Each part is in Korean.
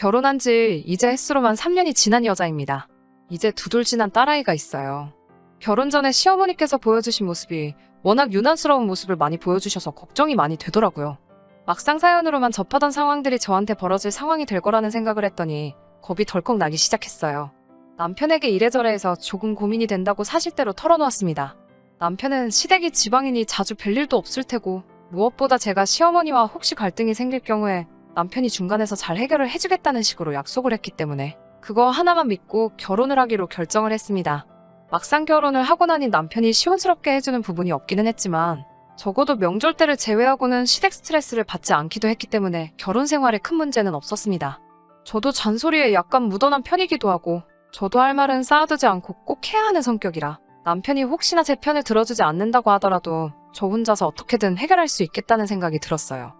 결혼한 지 이제 햇수로만 3년이 지난 여자입니다. 이제 2돌 지난 딸아이가 있어요. 결혼 전에 시어머니께서 보여주신 모습이 워낙 유난스러운 모습을 많이 보여주셔서 걱정이 많이 되더라고요. 막상 사연으로만 접하던 상황들이 저한테 벌어질 상황이 될 거라는 생각을 했더니 겁이 덜컥 나기 시작했어요. 남편에게 이래저래 해서 조금 고민이 된다고 사실대로 털어놓았습니다. 남편은 시댁이 지방이니 자주 뵐 일도 없을 테고 무엇보다 제가 시어머니와 혹시 갈등이 생길 경우에 남편이 중간에서 잘 해결을 해주겠다는 식으로 약속을 했기 때문에 그거 하나만 믿고 결혼을 하기로 결정을 했습니다. 막상 결혼을 하고 나니 남편이 시원스럽게 해주는 부분이 없기는 했지만 적어도 명절 때를 제외하고는 시댁 스트레스를 받지 않기도 했기 때문에 결혼 생활에 큰 문제는 없었습니다. 저도 잔소리에 약간 묻어난 편이기도 하고 저도 할 말은 쌓아두지 않고 꼭 해야 하는 성격이라 남편이 혹시나 제 편을 들어주지 않는다고 하더라도 저 혼자서 어떻게든 해결할 수 있겠다는 생각이 들었어요.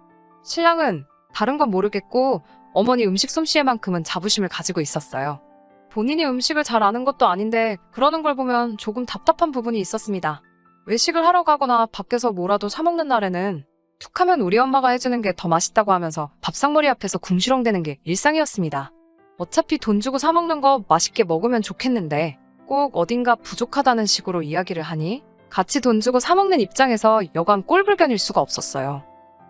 신랑은 다른 건 모르겠고 어머니 음식 솜씨에만큼은 자부심을 가지고 있었어요. 본인이 음식을 잘 아는 것도 아닌데 그러는 걸 보면 조금 답답한 부분이 있었습니다. 외식을 하러 가거나 밖에서 뭐라도 사 먹는 날에는 툭하면 우리 엄마가 해주는 게 더 맛있다고 하면서 밥상머리 앞에서 궁시렁대는 게 일상이었습니다. 어차피 돈 주고 사 먹는 거 맛있게 먹으면 좋겠는데 꼭 어딘가 부족하다는 식으로 이야기를 하니 같이 돈 주고 사 먹는 입장에서 여간 꼴불견일 수가 없었어요.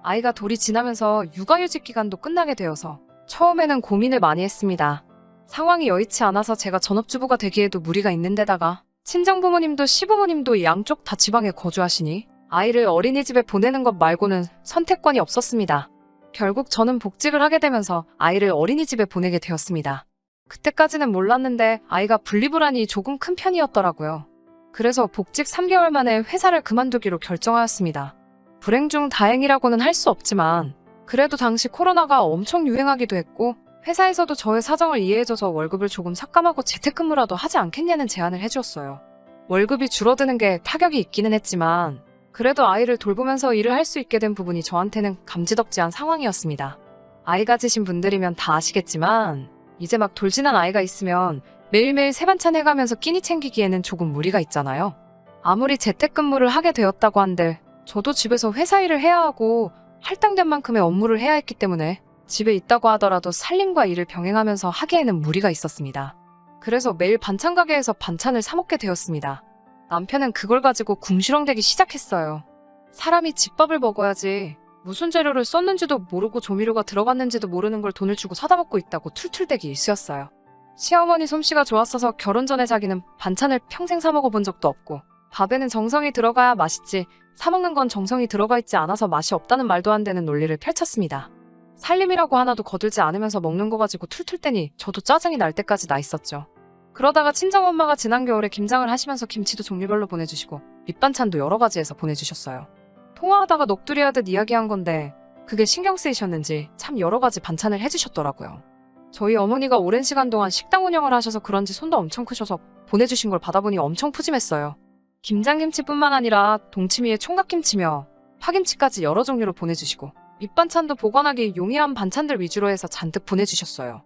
아이가 돌이 지나면서 육아휴직 기간도 끝나게 되어서 처음에는 고민을 많이 했습니다. 상황이 여의치 않아서 제가 전업주부가 되기에도 무리가 있는 데다가 친정부모님도 시부모님도 양쪽 다 지방에 거주하시니 아이를 어린이집에 보내는 것 말고는 선택권이 없었습니다. 결국 저는 복직을 하게 되면서 아이를 어린이집에 보내게 되었습니다. 그때까지는 몰랐는데 아이가 분리불안이 조금 큰 편이었더라고요. 그래서 복직 3개월 만에 회사를 그만두기로 결정하였습니다. 불행 중 다행이라고는 할 수 없지만 그래도 당시 코로나가 엄청 유행하기도 했고 회사에서도 저의 사정을 이해해줘서 월급을 조금 삭감하고 재택근무라도 하지 않겠냐는 제안을 해주었어요. 월급이 줄어드는 게 타격이 있기는 했지만 그래도 아이를 돌보면서 일을 할 수 있게 된 부분이 저한테는 감지덕지한 상황이었습니다. 아이 가지신 분들이면 다 아시겠지만 이제 막 돌진한 아이가 있으면 매일매일 새 반찬 해가면서 끼니 챙기기에는 조금 무리가 있잖아요. 아무리 재택근무를 하게 되었다고 한들 저도 집에서 회사 일을 해야 하고 할당된 만큼의 업무를 해야 했기 때문에 집에 있다고 하더라도 살림과 일을 병행하면서 하기에는 무리가 있었습니다. 그래서 매일 반찬 가게에서 반찬을 사 먹게 되었습니다. 남편은 그걸 가지고 궁시렁대기 시작했어요. 사람이 집밥을 먹어야지 무슨 재료를 썼는지도 모르고 조미료가 들어갔는지도 모르는 걸 돈을 주고 사다 먹고 있다고 툴툴대기 일쑤였어요. 시어머니 솜씨가 좋았어서 결혼 전에 자기는 반찬을 평생 사 먹어본 적도 없고 밥에는 정성이 들어가야 맛있지 사 먹는 건 정성이 들어가 있지 않아서 맛이 없다는 말도 안 되는 논리를 펼쳤습니다. 살림이라고 하나도 거들지 않으면서 먹는 거 가지고 툴툴대니 저도 짜증이 날 때까지 나 있었죠. 그러다가 친정엄마가 지난 겨울에 김장을 하시면서 김치도 종류별로 보내주시고 밑반찬도 여러 가지 해서 보내주셨어요. 통화하다가 넋두리하듯 이야기한 건데 그게 신경 쓰이셨는지 참 여러 가지 반찬을 해주셨더라고요. 저희 어머니가 오랜 시간 동안 식당 운영을 하셔서 그런지 손도 엄청 크셔서 보내주신 걸 받아보니 엄청 푸짐했어요. 김장김치뿐만 아니라 동치미에 총각김치며 파김치까지 여러 종류로 보내주시고 밑반찬도 보관하기 용이한 반찬들 위주로 해서 잔뜩 보내주셨어요.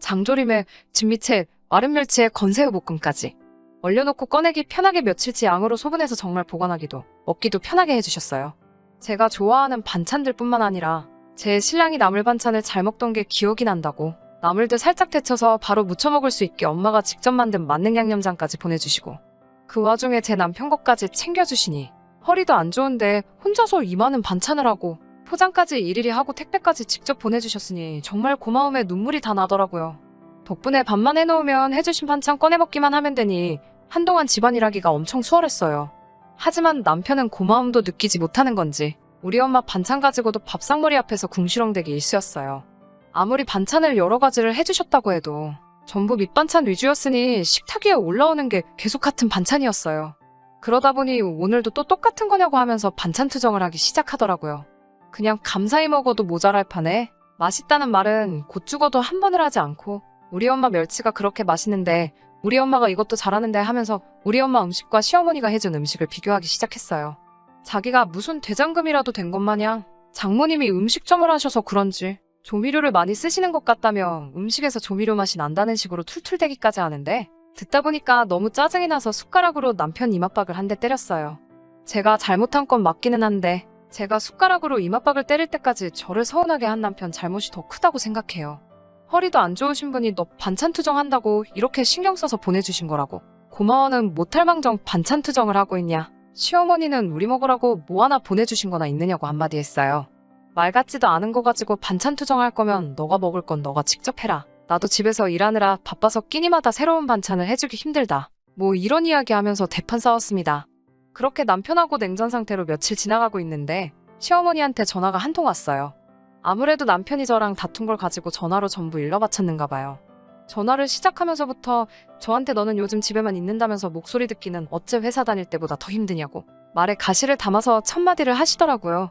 장조림에 진미채, 마른 멸치에 건새우 볶음까지 얼려놓고 꺼내기 편하게 며칠치 양으로 소분해서 정말 보관하기도 먹기도 편하게 해주셨어요. 제가 좋아하는 반찬들뿐만 아니라 제 신랑이 나물 반찬을 잘 먹던 게 기억이 난다고 나물들 살짝 데쳐서 바로 무쳐 먹을 수 있게 엄마가 직접 만든 만능 양념장까지 보내주시고 그 와중에 제 남편 것까지 챙겨주시니 허리도 안 좋은데 혼자서 이 많은 반찬을 하고 포장까지 일일이 하고 택배까지 직접 보내주셨으니 정말 고마움에 눈물이 다 나더라고요. 덕분에 밥만 해놓으면 해주신 반찬 꺼내 먹기만 하면 되니 한동안 집안일 하기가 엄청 수월했어요. 하지만 남편은 고마움도 느끼지 못하는 건지 우리 엄마 반찬 가지고도 밥상머리 앞에서 궁시렁대기 일쑤였어요. 아무리 반찬을 여러 가지를 해주셨다고 해도 전부 밑반찬 위주였으니 식탁 위에 올라오는 게 계속 같은 반찬이었어요. 그러다 보니 오늘도 또 똑같은 거냐고 하면서 반찬 투정을 하기 시작하더라고요. 그냥 감사히 먹어도 모자랄 판에 맛있다는 말은 곧 죽어도 한 번을 하지 않고 우리 엄마 멸치가 그렇게 맛있는데 우리 엄마가 이것도 잘하는데 하면서 우리 엄마 음식과 시어머니가 해준 음식을 비교하기 시작했어요. 자기가 무슨 대장금이라도 된 것 마냥 장모님이 음식점을 하셔서 그런지 조미료를 많이 쓰시는 것 같다며 음식에서 조미료 맛이 난다는 식으로 툴툴대기까지 하는데 듣다 보니까 너무 짜증이 나서 숟가락으로 남편 이맛박을 한 대 때렸어요. 제가 잘못한 건 맞기는 한데 제가 숟가락으로 이맛박을 때릴 때까지 저를 서운하게 한 남편 잘못이 더 크다고 생각해요. 허리도 안 좋으신 분이 너 반찬 투정한다고 이렇게 신경 써서 보내주신 거라고. 고마워는 못할 망정 반찬 투정을 하고 있냐. 시어머니는 우리 먹으라고 뭐 하나 보내주신 거나 있느냐고 한마디 했어요. 말 같지도 않은 거 가지고 반찬 투정할 거면 너가 먹을 건 너가 직접 해라. 나도 집에서 일하느라 바빠서 끼니마다 새로운 반찬을 해주기 힘들다. 뭐 이런 이야기 하면서 대판 싸웠습니다. 그렇게 남편하고 냉전 상태로 며칠 지나가고 있는데 시어머니한테 전화가 한 통 왔어요. 아무래도 남편이 저랑 다툰 걸 가지고 전화로 전부 일러바쳤는가 봐요. 전화를 시작하면서부터 저한테 너는 요즘 집에만 있는다면서 목소리 듣기는 어째 회사 다닐 때보다 더 힘드냐고 말에 가시를 담아서 첫마디를 하시더라고요.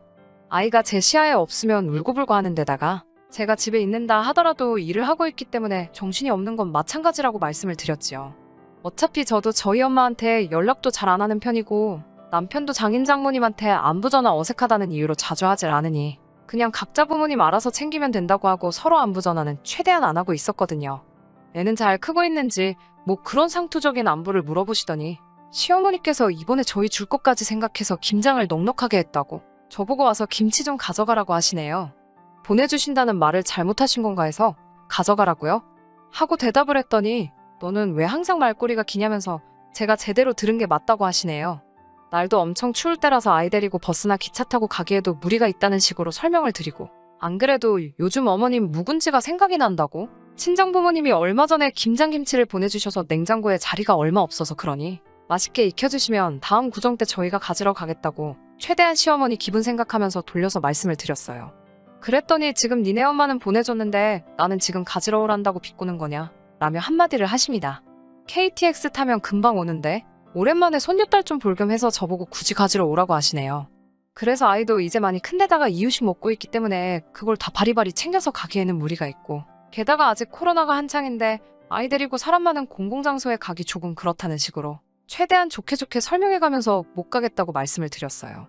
아이가 제 시야에 없으면 울고불고 하는 데다가 제가 집에 있는다 하더라도 일을 하고 있기 때문에 정신이 없는 건 마찬가지라고 말씀을 드렸지요. 어차피 저도 저희 엄마한테 연락도 잘 안 하는 편이고 남편도 장인 장모님한테 안부 전화 어색하다는 이유로 자주 하질 않으니 그냥 각자 부모님 알아서 챙기면 된다고 하고 서로 안부 전화는 최대한 안 하고 있었거든요. 애는 잘 크고 있는지 뭐 그런 상투적인 안부를 물어보시더니 시어머니께서 이번에 저희 줄 것까지 생각해서 김장을 넉넉하게 했다고 저보고 와서 김치 좀 가져가라고 하시네요. 보내주신다는 말을 잘못하신 건가 해서 가져가라고요? 하고 대답을 했더니 너는 왜 항상 말꼬리가 기냐면서 제가 제대로 들은 게 맞다고 하시네요. 날도 엄청 추울 때라서 아이 데리고 버스나 기차 타고 가기에도 무리가 있다는 식으로 설명을 드리고 안 그래도 요즘 어머님 묵은지가 생각이 난다고? 친정부모님이 얼마 전에 김장김치를 보내주셔서 냉장고에 자리가 얼마 없어서 그러니 맛있게 익혀주시면 다음 구정 때 저희가 가지러 가겠다고 최대한 시어머니 기분 생각하면서 돌려서 말씀을 드렸어요. 그랬더니 지금 니네 엄마는 보내줬는데 나는 지금 가지러 오란다고 비꼬는 거냐? 라며 한마디를 하십니다. KTX 타면 금방 오는데 오랜만에 손녀딸 좀 볼 겸 해서 저보고 굳이 가지러 오라고 하시네요. 그래서 아이도 이제 많이 큰데다가 이유식 먹고 있기 때문에 그걸 다 바리바리 챙겨서 가기에는 무리가 있고 게다가 아직 코로나가 한창인데 아이 데리고 사람 많은 공공장소에 가기 조금 그렇다는 식으로 최대한 좋게 설명해가면서 못 가겠다고 말씀을 드렸어요.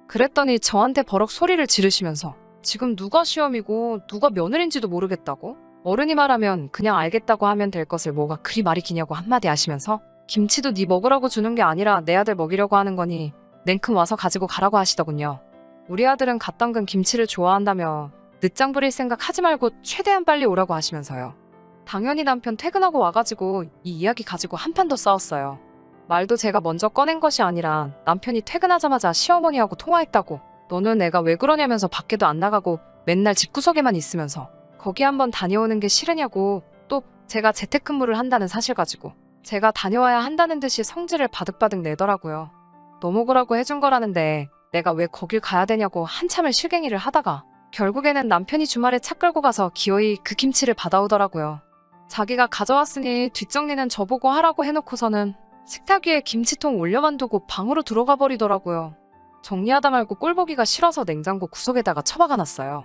그랬더니 저한테 버럭 소리를 지르시면서 지금 누가 시험이고 누가 며느리인지도 모르겠다고? 어른이 말하면 그냥 알겠다고 하면 될 것을 뭐가 그리 말이 기냐고 한마디 하시면서 김치도 네 먹으라고 주는 게 아니라 내 아들 먹이려고 하는 거니 냉큼 와서 가지고 가라고 하시더군요. 우리 아들은 갓 담근 김치를 좋아한다며 늦장 부릴 생각 하지 말고 최대한 빨리 오라고 하시면서요. 당연히 남편 퇴근하고 와가지고 이 이야기 가지고 한판 더 싸웠어요. 말도 제가 먼저 꺼낸 것이 아니라 남편이 퇴근하자마자 시어머니하고 통화했다고 너는 애가 왜 그러냐면서 밖에도 안 나가고 맨날 집구석에만 있으면서 거기 한번 다녀오는 게 싫으냐고 또 제가 재택근무를 한다는 사실 가지고 제가 다녀와야 한다는 듯이 성질을 바득바득 내더라고요. 너 먹으라고 해준 거라는데 내가 왜 거길 가야 되냐고 한참을 실갱이를 하다가 결국에는 남편이 주말에 차 끌고 가서 기어이 그 김치를 받아오더라고요. 자기가 가져왔으니 뒷정리는 저보고 하라고 해놓고서는 식탁 위에 김치통 올려만 두고 방으로 들어가 버리더라고요. 정리하다 말고 꼴보기가 싫어서 냉장고 구석에다가 처박아놨어요.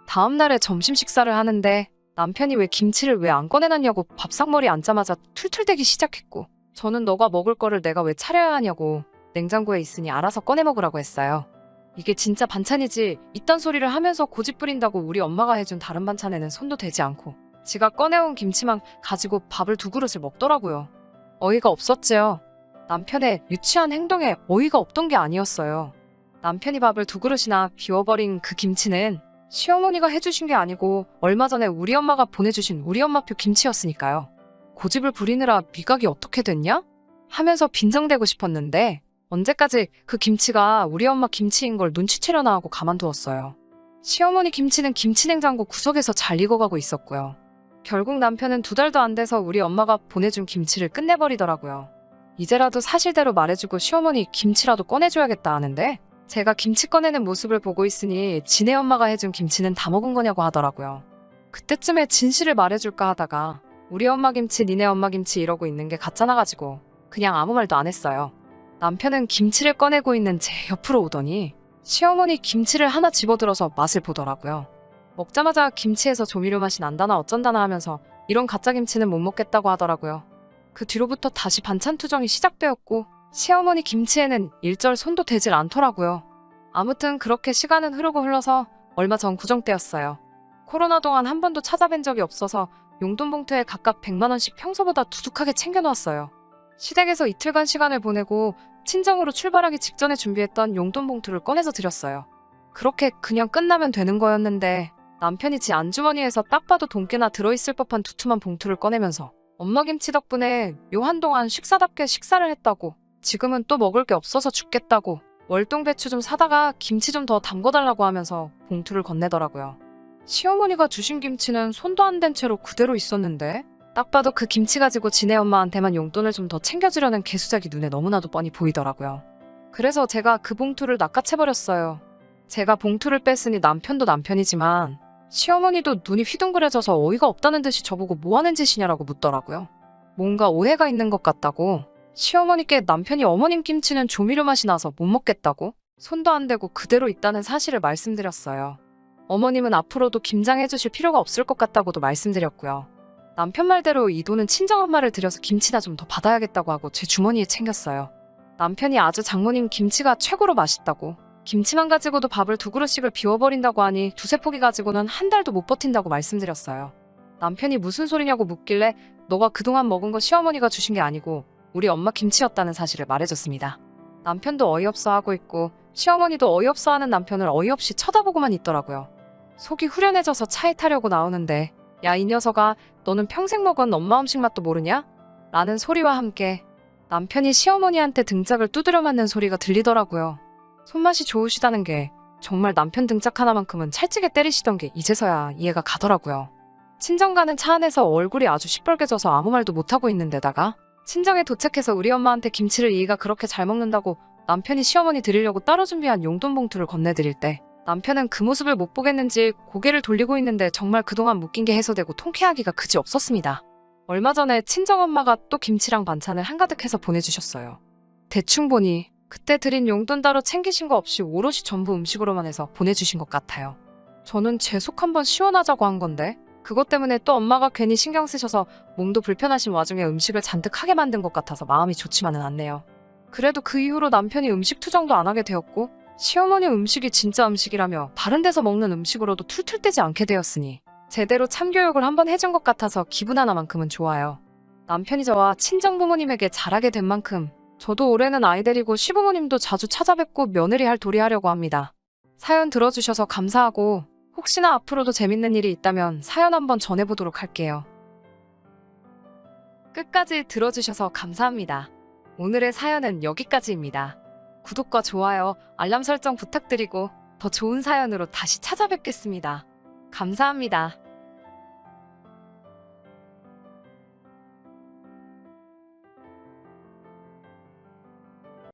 다음날에 점심 식사를 하는데 남편이 왜 김치를 왜 안 꺼내놨냐고 밥상머리 앉자마자 툴툴대기 시작했고 저는 너가 먹을 거를 내가 왜 차려야 하냐고 냉장고에 있으니 알아서 꺼내 먹으라고 했어요. 이게 진짜 반찬이지 이딴 소리를 하면서 고집 부린다고 우리 엄마가 해준 다른 반찬에는 손도 대지 않고 지가 꺼내온 김치만 가지고 밥을 2그릇을 먹더라고요. 어이가 없었지요. 남편의 유치한 행동에 어이가 없던 게 아니었어요. 남편이 밥을 2그릇이나 비워버린 그 김치는 시어머니가 해주신 게 아니고 얼마 전에 우리 엄마가 보내주신 우리 엄마표 김치였으니까요. 고집을 부리느라 미각이 어떻게 됐냐? 하면서 빈정대고 싶었는데 언제까지 그 김치가 우리 엄마 김치인 걸 눈치채려나 하고 가만두었어요. 시어머니 김치는 김치냉장고 구석에서 잘 익어가고 있었고요. 결국 남편은 2달도 안 돼서 우리 엄마가 보내준 김치를 끝내버리더라고요. 이제라도 사실대로 말해주고 시어머니 김치라도 꺼내줘야겠다 하는데 제가 김치 꺼내는 모습을 보고 있으니 지네 엄마가 해준 김치는 다 먹은 거냐고 하더라고요. 그때쯤에 진실을 말해줄까 하다가 우리 엄마 김치 니네 엄마 김치 이러고 있는 게 가짜나가지고 그냥 아무 말도 안 했어요. 남편은 김치를 꺼내고 있는 제 옆으로 오더니 시어머니 김치를 하나 집어들어서 맛을 보더라고요. 먹자마자 김치에서 조미료 맛이 난다나 어쩐다나 하면서 이런 가짜 김치는 못 먹겠다고 하더라고요. 그 뒤로부터 다시 반찬 투정이 시작되었고 시어머니 김치에는 일절 손도 대질 않더라고요. 아무튼 그렇게 시간은 흘러서 얼마 전 구정 때였어요. 코로나 동안 한 번도 찾아뵌 적이 없어서 용돈 봉투에 각각 100만 원씩 평소보다 두둑하게 챙겨놓았어요. 시댁에서 이틀간 시간을 보내고 친정으로 출발하기 직전에 준비했던 용돈 봉투를 꺼내서 드렸어요. 그렇게 그냥 끝나면 되는 거였는데 남편이 지 안주머니에서 딱 봐도 돈깨나 들어있을 법한 두툼한 봉투를 꺼내면서 엄마 김치 덕분에 요 한동안 식사답게 식사를 했다고, 지금은 또 먹을 게 없어서 죽겠다고, 월동배추 좀 사다가 김치 좀 더 담궈달라고 하면서 봉투를 건네더라고요. 시어머니가 주신 김치는 손도 안 댄 채로 그대로 있었는데, 딱 봐도 그 김치 가지고 지네 엄마한테만 용돈을 좀 더 챙겨주려는 개수작이 눈에 너무나도 뻔히 보이더라고요. 그래서 제가 그 봉투를 낚아채버렸어요. 제가 봉투를 뺐으니 남편도 남편이지만 시어머니도 눈이 휘둥그레져서 어이가 없다는 듯이 저보고 뭐 하는 짓이냐라고 묻더라고요. 뭔가 오해가 있는 것 같다고, 시어머니께 남편이 어머님 김치는 조미료 맛이 나서 못 먹겠다고, 손도 안 대고 그대로 있다는 사실을 말씀드렸어요. 어머님은 앞으로도 김장해 주실 필요가 없을 것 같다고도 말씀드렸고요. 남편 말대로 이 돈은 친정엄마를 들여서 김치나 좀 더 받아야겠다고 하고 제 주머니에 챙겼어요. 남편이 아주 장모님 김치가 최고로 맛있다고, 김치만 가지고도 밥을 2그릇씩을 비워버린다고 하니 두세 포기 가지고는 한 달도 못 버틴다고 말씀드렸어요. 남편이 무슨 소리냐고 묻길래 너가 그동안 먹은 거 시어머니가 주신 게 아니고 우리 엄마 김치였다는 사실을 말해줬습니다. 남편도 어이없어 하고 있고 시어머니도 어이없어 하는 남편을 어이없이 쳐다보고만 있더라고요. 속이 후련해져서 차에 타려고 나오는데, 야 이 녀석아, 너는 평생 먹은 엄마 음식 맛도 모르냐? 라는 소리와 함께 남편이 시어머니한테 등짝을 두드려 맞는 소리가 들리더라고요. 손맛이 좋으시다는 게 정말 남편 등짝 하나만큼은 찰지게 때리시던 게 이제서야 이해가 가더라고요. 친정 가는 차 안에서 얼굴이 아주 시뻘개져서 아무 말도 못하고 있는 데다가 친정에 도착해서 우리 엄마한테 김치를 이가 그렇게 잘 먹는다고 남편이 시어머니 드리려고 따로 준비한 용돈 봉투를 건네드릴 때 남편은 그 모습을 못 보겠는지 고개를 돌리고 있는데 정말 그동안 묶인 게 해소되고 통쾌하기가 그지 없었습니다. 얼마 전에 친정엄마가 또 김치랑 반찬을 한가득 해서 보내주셨어요. 대충 보니 그때 드린 용돈 따로 챙기신 거 없이 오롯이 전부 음식으로만 해서 보내주신 것 같아요. 저는 제 속 한번 시원하자고 한 건데 그것 때문에 또 엄마가 괜히 신경 쓰셔서 몸도 불편하신 와중에 음식을 잔뜩 하게 만든 것 같아서 마음이 좋지만은 않네요. 그래도 그 이후로 남편이 음식 투정도 안 하게 되었고 시어머니 음식이 진짜 음식이라며 다른 데서 먹는 음식으로도 툴툴 떼지 않게 되었으니 제대로 참교육을 한번 해준 것 같아서 기분 하나만큼은 좋아요. 남편이 저와 친정부모님에게 잘하게 된 만큼 저도 올해는 아이 데리고 시부모님도 자주 찾아뵙고 며느리 할 도리 하려고 합니다. 사연 들어주셔서 감사하고 혹시나 앞으로도 재밌는 일이 있다면 사연 한번 전해보도록 할게요. 끝까지 들어주셔서 감사합니다. 오늘의 사연은 여기까지입니다. 구독과 좋아요, 알람 설정 부탁드리고 더 좋은 사연으로 다시 찾아뵙겠습니다. 감사합니다.